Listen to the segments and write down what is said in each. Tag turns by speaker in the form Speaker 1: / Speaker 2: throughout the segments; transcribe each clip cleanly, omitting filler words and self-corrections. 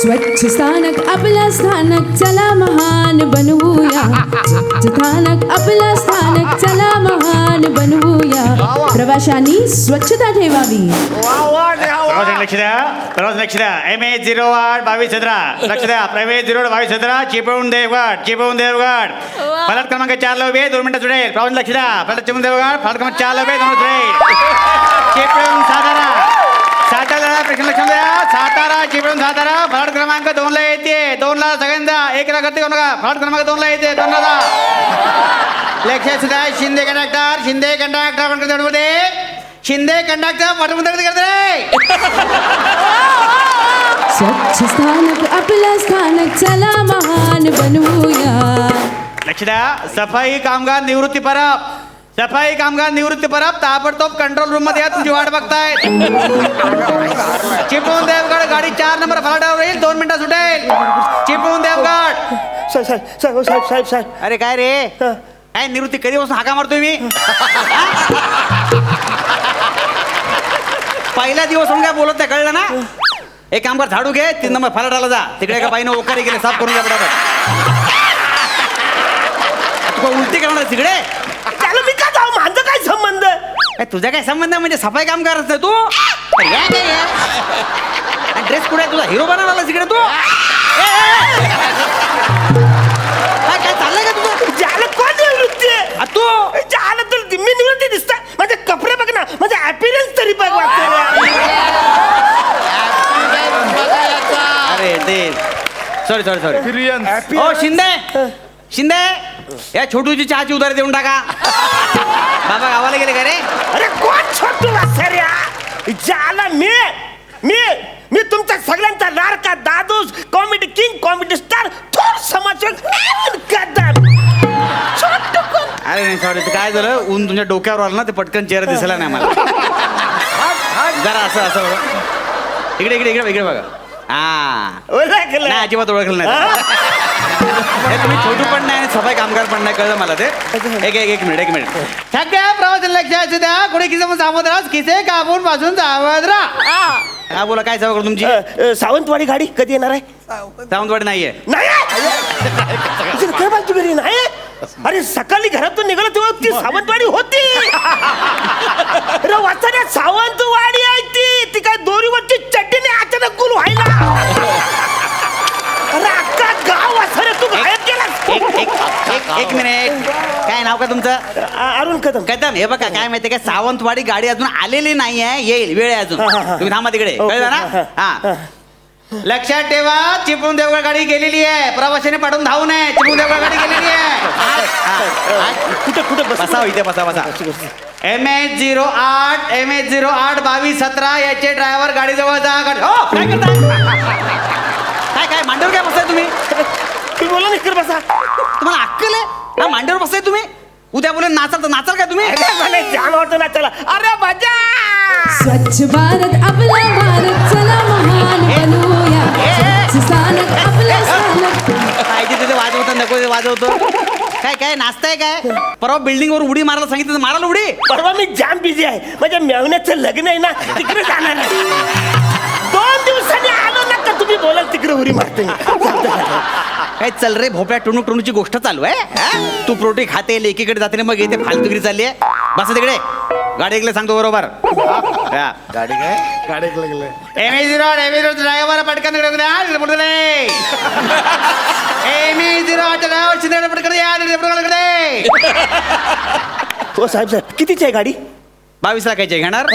Speaker 1: स्वच्छ स्थानक आपलं स्थानक चला महान बनवूया. स्वच्छ स्थानक आपलं स्थानक चला महान बनवूया. प्रवाशांनी स्वच्छता ठेवावी.
Speaker 2: लक्ष द्या. प्रवास लक्ष द्या. MH08 2217 लक्ष द्या. MH08 2217 चिपळूण देवगड फलक क्रमांक 4 ला उभे 2 मिनिटं सुटेल. प्रवास लक्ष द्या. फलक चिपळूण देवगड फलक क्रमांक 4 ला उभे 2 मिनिटं सुटेल. चिपळूण सातारा प्रश्न लक्ष द्या. सातारा चिपळूण सातारा फलक क्रमांक 2 ला येते. 2 ला सगळ्यांदा 1 ला करते कोण नका. फलक क्रमांक 2 ला येते. 2 ला जा. लक्ष सुद्धा शिंदे कंडक्टर मध्ये शिंदे कंडक्टर पाठवून करते.
Speaker 1: स्वच्छ स्थानक आपलं स्थानक चला महान बनवूया.
Speaker 2: लक्ष द्या. सफाई कामगार निवृत्ती परब ताबडतोब कंट्रोल रूम मध्ये या. तुमची वाट बघताय. चिपळूण देवगड गाडी 4 नंबर फलाटावर येईल. 2 मिनिटं सुटेल. चिपळूण देवगड.
Speaker 3: साहेब
Speaker 2: अरे काय रे काय निवृत्ती कधीपासून हाका मारतोय मी. पहिला दिवस म्हणून काय बोलत नाही कळलं ना. एक काम कर झाडू घे 3 नंबर फलाटाला जा. तिकडे एका बाईनं ओकारी गेले साफ करून घ्या पटापट. तुला उलटी करणार तिकडे.
Speaker 3: त्याला मी का जाऊ. माझं काय संबंध.
Speaker 2: तुझा काय संबंध म्हणजे सफाई काम करत तू. ड्रेस कुठे तुझा हिरो बनवला तिकडे तू. काय चाललंय का तुझं.
Speaker 3: ज्याला कोण निवृत्ती आहे
Speaker 2: तू
Speaker 3: ज्याला तर मी निवृत्ती दिसत. माझे कपडे बघ ना. माझा अपीरन्स तरी बघ.
Speaker 2: अरे ते सॉरी ओ शिंदे या छोटूची चहाची उधारी देऊन टाका. बाबा गावाला गेले का रे.
Speaker 3: अरे कोण छोटू वासर्या. ज्याला मी तुमच्या सगळ्यांचा लाडका दादूस कॉमेडी किंग कॉमेडी स्टार थोर समाजसेवक छोटू कोण.
Speaker 2: अरे नाही सॉरी ते काय झालं ऊन तुमच्या डोक्यावर आलं ना ते पटकन चेहरा दिसला नाही मला. जरा असं इकडे बघा.
Speaker 3: ओळखलं
Speaker 2: नाही अजिबात ओळखलं नाही. तुम्ही छोटू पण नाही आणि सफाई कामगार पण नाही कळलं मला ते. एक मिनिट सगळ्या प्रवासी लक्षात द्या. कोणी किसे सावध राहा. किसे कापून पासून सावध राहा. हा बोला काय सवय तुमची.
Speaker 3: सावंतवाडी गाडी कधी येणार आहे.
Speaker 2: सावंतवाडी नाहीये.
Speaker 3: काय बाजू घरी नाही. अरे सकाळी घरातून निघालो तेव्हा ती सावंतवाडी होती. वाचण्या सावंतवाडी आहे ती काय दोरीवरची चटणी अचानक गुल व्हायला. अरे अख्खा गाव असं तू गायब केला.
Speaker 2: एक मिनिट काय नाव का तुमचं.
Speaker 3: अरुण कदम.
Speaker 2: हे बघा काय माहितीये का सावंतवाडी गाडी अजून आलेली नाहीये. येईल वेळ आहे अजून. तुम्ही थांबा तिकडे कळलं ना. हा लक्षात ठेवा. चिपळूण देवगड गाडी गेलेली आहे. प्रवाशाने पाठवून धावू नये. चिपळूण देवगड गाडी गेलेली आहे.
Speaker 3: कुठे
Speaker 2: बसा इथे बसा. MH08 2217 याचे ड्रायव्हर गाडी जवळ जा. काय करताय. काय मांडीवर काय बसताय तुम्ही.
Speaker 3: तुम्ही बोला निकर बसा.
Speaker 2: तुम्हाला अक्कल आहे ना. मांडीवर बसताय तुम्ही. उद्या बोले नाचाल काय तुम्ही.
Speaker 3: छान वाटतं नाचायला. अरे मजा.
Speaker 1: स्वच्छ भारत आपला भारत चला महान बनवूया. स्वच्छ स्थानक आपलं स्थानक.
Speaker 2: पाहिजे तिथे वाजवतं नको ते वाजवतो. काय नाचताय काय. परवा बिल्डिंग वर उडी मारायला सांगितलं मारायला उडी.
Speaker 3: परवा मी जाम बिझी आहे. माझ्या मेवण्याचं लग्न आहे ना तिकडे जाणार आहे. 2 दिवसांनी आलो ना का तुम्ही बोलाल तिकडे उडी मारते.
Speaker 2: काय चल रे भोपळ्या टुणूची गोष्ट चालू आहे. तू प्रोटी खाते लेकीकडे जाते मग येते फालतुगिरी चालली आहे. बस तिकडे गाडी ऐकलं सांगतो बरोबर. गाडी काय MH08 ड्रायव्हर पटकन MH08 पटकन
Speaker 3: हो साहेब कितीची आहे गाडी.
Speaker 2: 22 लाखाची घेणार.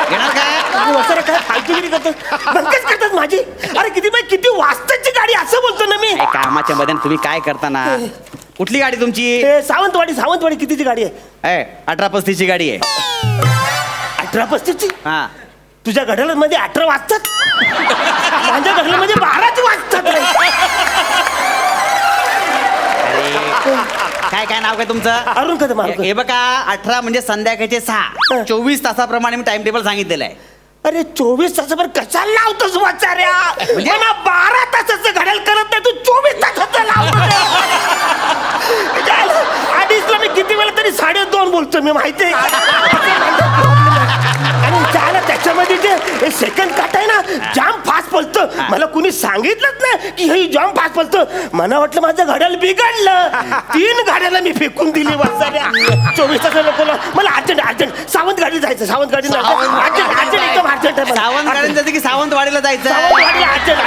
Speaker 2: घेणार
Speaker 3: काय काय फालतुगिरी करतात माझी. अरे किती वाजताची गाडी असं बोलतो ना मी.
Speaker 2: कामाच्या मध्ये तुम्ही काय करताना. कुठली गाडी तुमची.
Speaker 3: सावंतवाडी कितीची गाडी आहे.
Speaker 2: 1835 गाडी आहे.
Speaker 3: 1835.
Speaker 2: हा
Speaker 3: तुझ्या घड्याळामध्ये 18 वाजतात. माझ्या घड्याळामध्ये 12 वाजतात.
Speaker 2: काय नाव काय तुमचं.
Speaker 3: अरुण कदम.
Speaker 2: हे बघा 18 म्हणजे संध्याकाळचे 6. 24 तासाप्रमाणे मी टाइम टेबल सांगितलेलं आहे.
Speaker 3: अरे 24 तासाभर कशाला लावतोस वाचाऱ्या. म्हणजे 12 तासाचं घड्याळ करत नाही तू 24 तासाचं लावतो. आधीच मी किती वेळा तरी 2.5 बोलतो मी माहिती आहे. आणि त्याला त्याच्यामध्ये जे सेकंड काट आहे ना जाम फास्ट पळतं. मला कुणी सांगितलंच नाही की हे जाम फास्ट पळतं. मला वाटलं माझं घड्याळ बिघडलं. 3 गाड्याला मी फेकून दिली वाचाऱ्या. 24 तास लोकांना मला अर्जंट अर्जंट सावंत गाडी जायचं. सावंत गाडी अर्जंट एकदम अर्जंट आहे.
Speaker 4: सावंत गाडीला जायचं की सावंतवाडीला जायचं
Speaker 3: सावंतवाडीला अर्जंट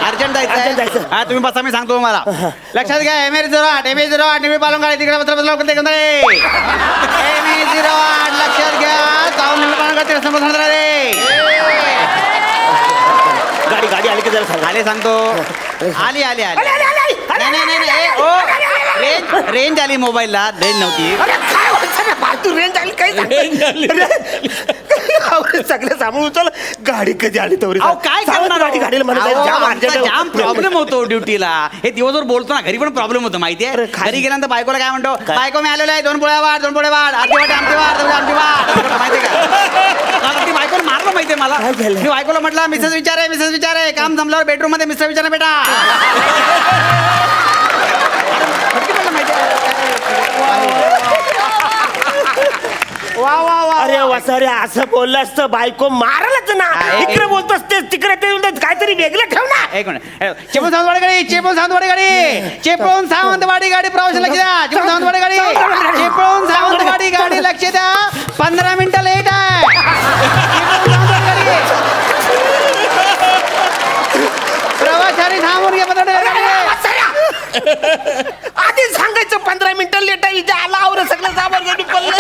Speaker 4: अर्जंट
Speaker 3: जायचं.
Speaker 4: जायचं. हा तुम्ही बसा, मी सांगतो तुम्हाला. लक्षात घ्या. MH08 निवडी पालून गाडी तिकडे पत्र लक्षात घ्या. सावंत निवडी पालून गाडी समोर सांगणार रे.
Speaker 3: गाडी गाडी आली की जरा सांगा.
Speaker 4: आले सांगतो. आली आली आली नाही रेंज आली मोबाईलला. रेंज नव्हती.
Speaker 3: अरे काय वाटतं रे, फालतू रेंज आली काय सगळं सांभाळून चल. गाडी कधी आली तर
Speaker 4: अहो, काय करणार
Speaker 3: गाडी गाडीला मला जायचं, जाम अर्जंट आहे.
Speaker 4: जाम प्रॉब्लेम होतो ड्युटीला. हे दिवसभर बोलतो ना, घरी पण प्रॉब्लेम होतो माहितीये.
Speaker 3: अरे, काय?
Speaker 4: घरी गेल्यानंतर बायकोला काय म्हणतो, बायको मी आलेलो आहे, 2 पोळ्या वाढ, 2 पोळ्या वाढ, आमची वाट आमची वाट माहितीये का? ती बायकोला मारलं माहितीये मला.
Speaker 3: काय झालं?
Speaker 4: मी बायकोला म्हटलं मिसेस विचारे काम जमल्यावर बेडरूम मध्ये मिस्टर विचारा बेटा.
Speaker 3: अरे वसारे असं बोललं असतं बायको मारलच ना. इकडे बोलतोस ते तिकडे ते बोलतात, काहीतरी वेगळं ठेव ना.
Speaker 4: एक मिनिट. चेपळूण सावंतवाडी गाडी, चेपळूण सावंतवाडी गाडी, चेपळूण सावंतवाडी गाडी प्रवास लक्ष द्या. चेपळूण सावंतवाडी गाडी, चेपळूण सावंतवाडी गाडी लक्ष द्या. 15 मिनिटं लेट आहे. चेपळूण सावंतवाडी गाडी. प्रवाशांनी थांबून घ्या. 15
Speaker 3: आधी सांगायचं 15 मिनिटं लेट आहे. आला आवरं सगळं सामान गाडी पडलं.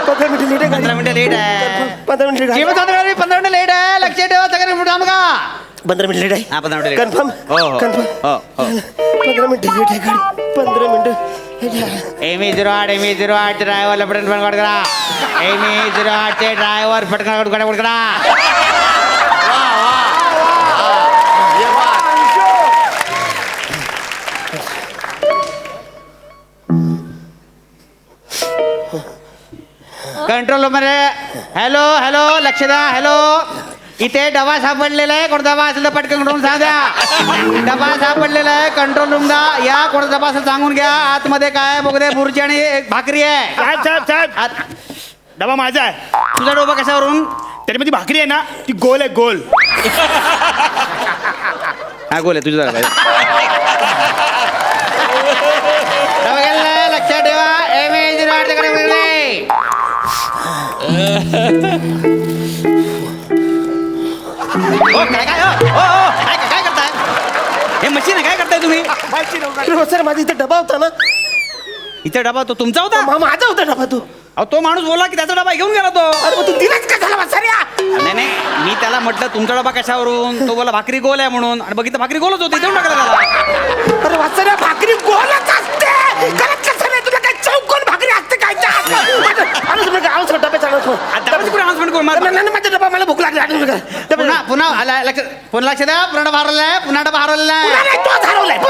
Speaker 3: 15 मिनिटं लेट आहे.
Speaker 4: 15 मिनिटं लेट आहे.
Speaker 3: 15 मिनिटं
Speaker 4: चेपळूण सावंतवाडी गाडी 15 मिनिटं लेट आहे. लक्ष ठेवा सगळ्यांनी. थांबू का?
Speaker 3: 15 मिनिटं लेट आहे.
Speaker 4: हा 15 मिनिटं
Speaker 3: कन्फर्म
Speaker 4: हो
Speaker 3: कन्फर्म.
Speaker 4: हो हो.
Speaker 3: 15 मिनिटं लेट आहे गाडी. 15 मिनिटं.
Speaker 4: MH08 चे ड्रायव्हरला पटकन गाडी करा. MH08 चे ड्रायव्हर पटकन गाडी करा. कंट्रोल रूम मध्ये हॅलो हॅलो लक्ष द्या. हॅलो इथे डबा सापडलेला आहे. कोण डबा असेल तर पटकन रूम सांग द्या. डबा सापडलेला आहे कंट्रोल रूम दा. या कोण डबा असेल सांगून घ्या. आतमध्ये काय बघते बुर्जी आणि एक भाकरी आहे.
Speaker 3: साहेब डबा माझा आहे.
Speaker 4: तुझा डोबा कशावरून?
Speaker 3: त्याच्यामध्ये भाकरी आहे ना ती गोल आहे गोल.
Speaker 4: हा गोल आहे तुझा. लक्षात ठेवा. MH08 कडे काय करताय? हे मशीन आहे, काय करताय तुम्ही?
Speaker 3: सर माझा इथे डबा होता ना.
Speaker 4: इथे डबा तो तुमचा होता?
Speaker 3: माझा होता डबा तो.
Speaker 4: अहो तो माणूस बोला की त्याचा डबा घेऊन गेला तो.
Speaker 3: अरे मग तू दिलाच का झाला वासाऱ्या?
Speaker 4: नाही मी त्याला म्हटलं तुमचा डबा कशावरून. तो बोला भाकरी गोल आहे म्हणून. आणि बघितलं भाकरी गोलच होती. देऊन टाकला त्याला.
Speaker 3: अरे वासाऱ्या भाकरी गोलच असते. करत कसं नाही तुला काय चौकोन भाकरी असते काय? तुम्ही गाव डबे चालवतो.
Speaker 4: अनाउन्समेंट करून
Speaker 3: माझा डबा मला भूक लागली.
Speaker 4: पुन्हा लक्ष द्या. पुन्हा डबा हरवलाय. पुन्हा डबा हरवलाय.
Speaker 3: तोच हरवलाय.
Speaker 4: तो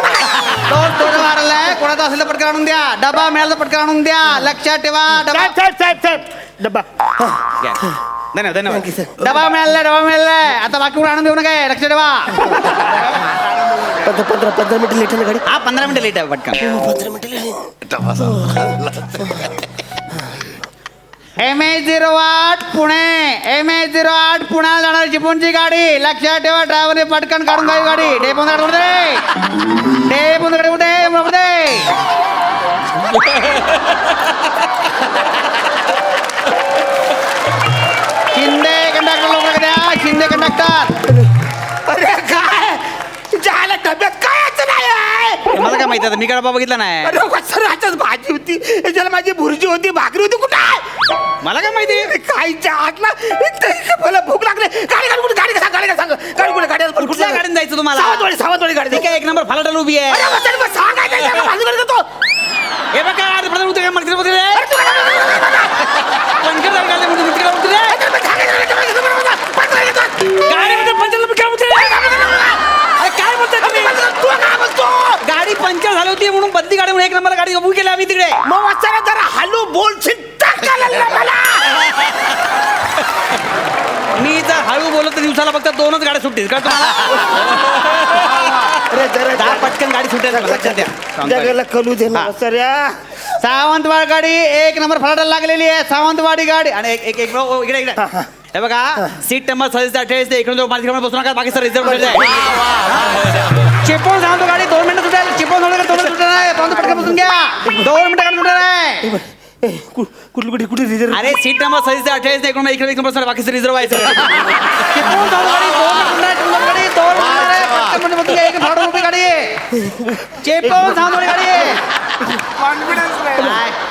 Speaker 4: डबा हरवलाय. कोणाचा असेल तर पटकन आणून द्या. डबा मिळाला तर पटकन आणून द्या. लक्षात ठेवा. डबा
Speaker 3: साहेब डबा.
Speaker 4: धन्यवाद. डबा मिळालाय. आता बाकी आणून देऊ नका. लक्ष ठेवा.
Speaker 3: 15 मिनिटं लेट आहे गाडी.
Speaker 4: हा 15 मिनिटं लेट आहे पटकन.
Speaker 3: 15 मिनिटं लेट.
Speaker 4: MH08 पुणे. MH08 पुण्याला जाणार चिपळूणची गाडी. लक्षात ठेवा. ड्रायव्हरने पटकन काढून गाडी. डेपोन गाडी कुठे? शिंदे कंडक्टर लोक द्या. शिंदे कंडक्टर.
Speaker 3: अरे काय झालं डब्यात काय नाही.
Speaker 4: मला काय माहिती आता. मी काय डबा बघितला नाही.
Speaker 3: अरे वसराच्याच भाजी होती. याच्याला माझी भुर्जी होती. भाकरी होती. कुठे
Speaker 4: मला काय माहिती.
Speaker 3: खायच्या आतला मला भूक लागली. गाडी कुठे? गाडी सांग. गाडी कुठे? गाडी
Speaker 4: कुठल्या गाडीने जायचं तुम्हाला?
Speaker 3: सावंतवाडी गाडी.
Speaker 4: ठीक आहे. 1 नंबर फालाटाला उभी आहे.
Speaker 3: अरे वसर मग सांगायचं माझी गाडी देतो.
Speaker 4: हे बघा गाडी पडत उतरे मंत्री
Speaker 3: अरे तू
Speaker 4: गाडीमध्ये गाडी पंक्चर झाली होती म्हणून बदली गाडी म्हणून 1 नंबर गाडी उभी केली आम्ही तिकडे.
Speaker 3: मग वाचायला जरा हलू बोल.
Speaker 4: मी जर हळू बोलत तर दिवसाला फक्त 2च गाड्या सुटतील का तुम्हाला?
Speaker 3: अरे जरा
Speaker 4: पटकन गाडी सुटेल. लक्षात द्या.
Speaker 3: जगाला कलू दे ना
Speaker 4: हा.
Speaker 3: सऱ्या.
Speaker 4: सावंतवाडी गाडी 1 नंबर फलाटाला लागलेली आहे. सावंतवाडी गाडी आणि एक इकडे हे बघा सीट नंबर 28 ते इकडून माझ्या बसू नका बाकी सर रिझर्व चिपळूण सांगतो गाडी 2 मिनिटं सुटेल. चिपळूण 2 मिनिटं सुटेल नाही. पटकन बसून घ्या 2 मिनिटं सुटेल नाही.
Speaker 3: कुठे रिझर्व
Speaker 4: अरे सीट नंबर 28 ते इकडून इकडे बसणार बाकी सर रिझर्व आहे चिपळूण सांगतो गाडी 2 मिनिटं एक भाडं रुपये गाडी चिपळूण सांगतो गाडी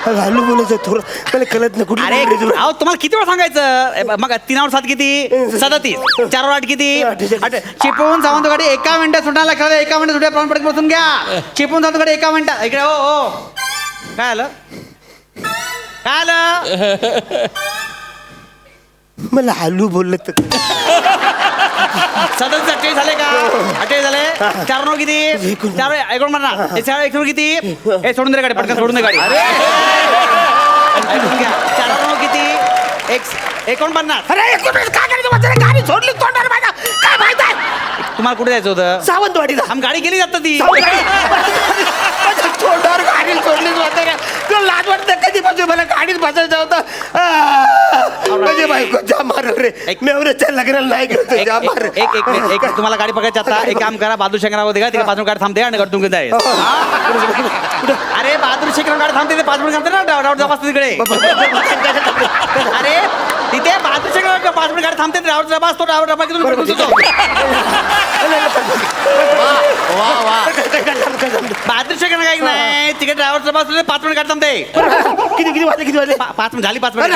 Speaker 3: घालू बोलायचं थोडं मला कळत नाही कुठे
Speaker 4: अरे अहो तुम्हाला किती वेळा सांगायचं मग 3 वर 7 किती 37 4 वर 8 किती चिपळूण सावंतवाडी 1 मिनिटात सुटायला लागलं 1 मिनिटात सुट्या प्रॉन पडत बसून घ्या चिपळूण सावंतवाडी 1 मिनिटात इकडे हो काय आलं
Speaker 3: मला हालू बोललं तर
Speaker 4: 28 झाले का 28 झाले 4 नो किती 4 ऐकून म्हणा 1 किती हे सोडून दे गाडी पटकन सोडून दे गाडी ऐकून घ्या 4 नो किती 49
Speaker 3: अरे एक मिनिट काय करायचं माझ्या गाडी सोडली तोंडावर माझ्या काय माहित आहे
Speaker 4: तुम्हाला कुठे जायचं होतं
Speaker 3: सावंतवाडीला
Speaker 4: आम गाडी गेली जात ती
Speaker 3: तोंडावर गाडी सोडलीच होतं रे तुला लाज वाटतं कधीपासून मला गाडीत बसायचं होतं माझी बायको जा मार रे मेवऱ्याच्या लग्नाला नाही करतो जा मार
Speaker 4: एक तुम्हाला गाडी पकडायची आता एक काम करा बहादूर शेखराव होते का तिला 5 मिनिट गाडी थांबते आणि गडतून घेत आहे अरे बहादूर शेखराव गाडी थांबते ते 5 मिनिट थांबते ना डाऊट जास्त तिकडे अरे तिथे बहादूर शेखराव 5 मिनिट गाडी थांबते डाऊट डबा तो डाऊट डबा घेऊन बहादूर शेखराव काही नाही तिकडे ड्रायव्हर डबा 5 मिनिट गाडी थांबते
Speaker 3: किती वाजले
Speaker 4: 5 मिनिट झाली 5 मिनिट